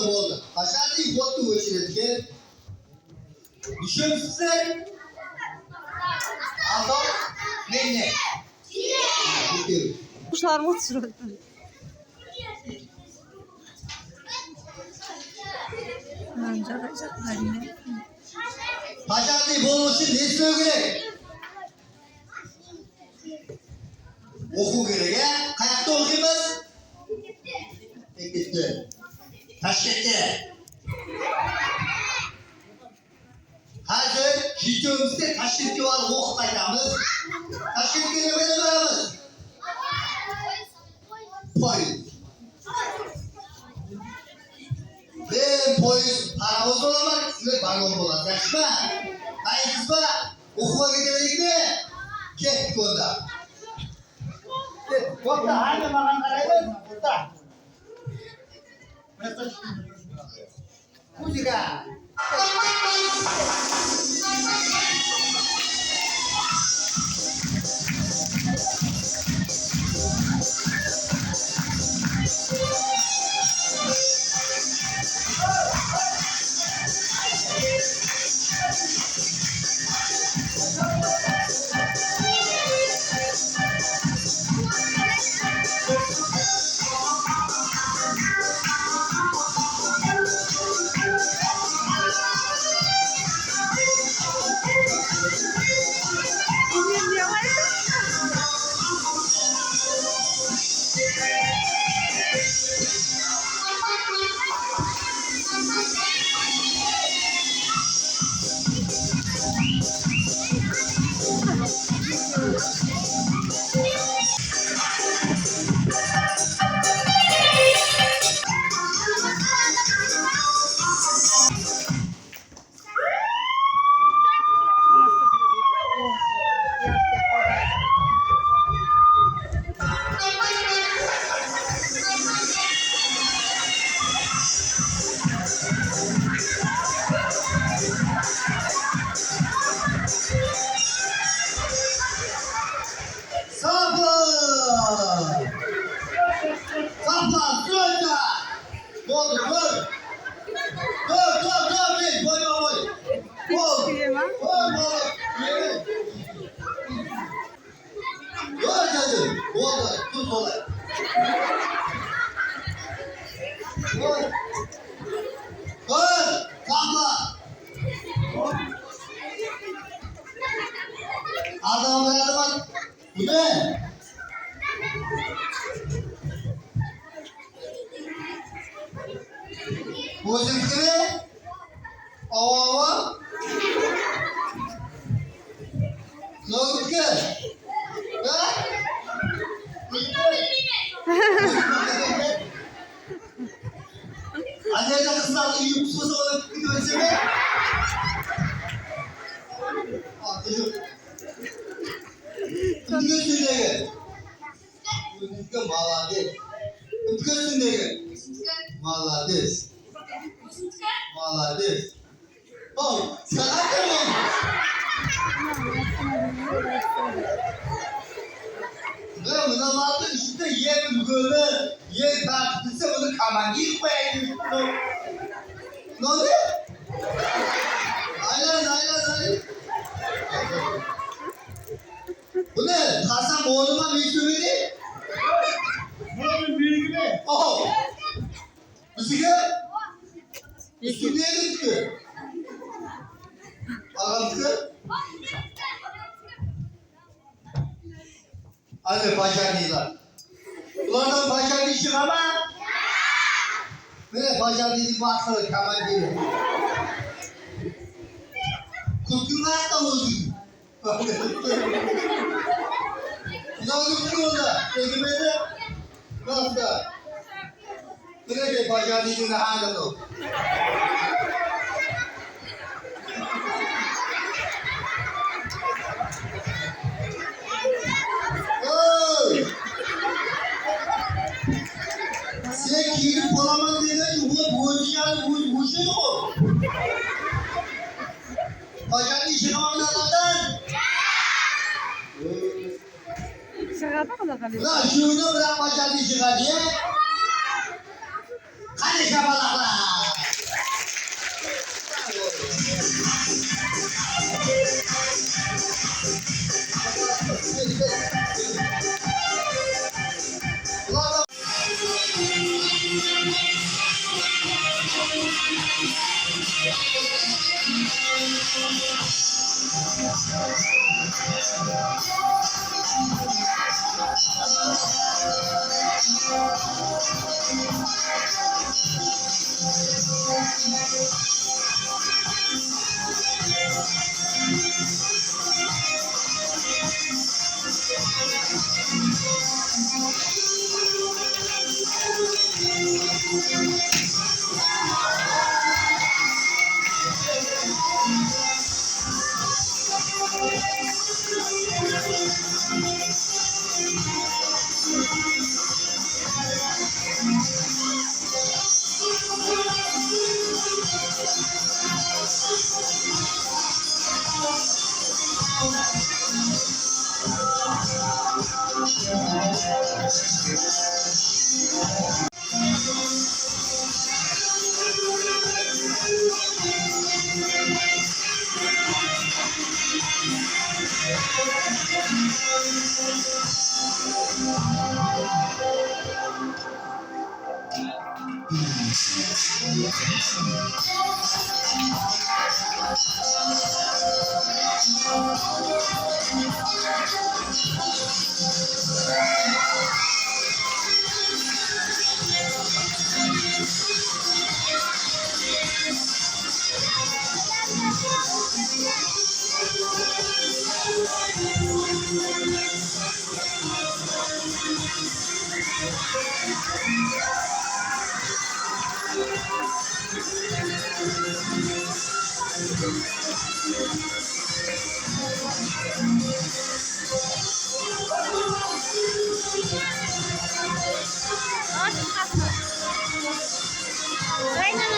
Oldu. Aşağıdaki botu geçirirken düşünsün. Adam ne? Kuşlar mı uçuyor? Aşağıdaki boluşu ne söyleyecek? Oku gerek ya. Kayakta okuyamaz. Gitti. Taşkent'te. Hazır videomuzda Taşkent'te var oku kaydamız. Taşkent'te ne böyle varımız? Polis. Ben polis paramız olamaz. Size balon olamaz. Yaşma. Hayır kız bana. Okuma gidemedik mi? Gel konuda. Konuda hangi bakan karayız? Konuda. Música. Kaplan, dur da! Dur, dur! Dur, değil, boy! Dur, yürü! Dur dedim, oldu, tut olay! Dur! Kaplan! Adamlara bak, bu ne? Bu zikri ava logik ha anne kızlar iyi musunuz o gidiyorsunuz gidiyorsun ne gidiyorsun malades gidiyorsun ne malades Malades. Oh, sekarang kan? Nah, menamakan işte yer böyle yer tartışsa bunu kamangi koyayım. Ne oldu? Aynen. Bu ne? Tasam oğluma bir sürüydü. Bunun bilgi ne? Oh. Müzik Üstüne gitti. Ağabey. Anne bacaklılar. Bunlardan bacaklı işin ama. Böyle bacaklı baksalı kaman değil. Kurtulmak da bozuldu. Ne oldu ki orada? Egimede. Nasıl da? Böyle bacaklı halde o. Sen kimi bulamadın dedi ki bu bozacağını bu şey mi bu? Bacaklı işin anladın. Şaka mı da kalıyor? Lan şunu bırak bacaklı işin hadi. Hadi şabalaklar. Ulan Aynen.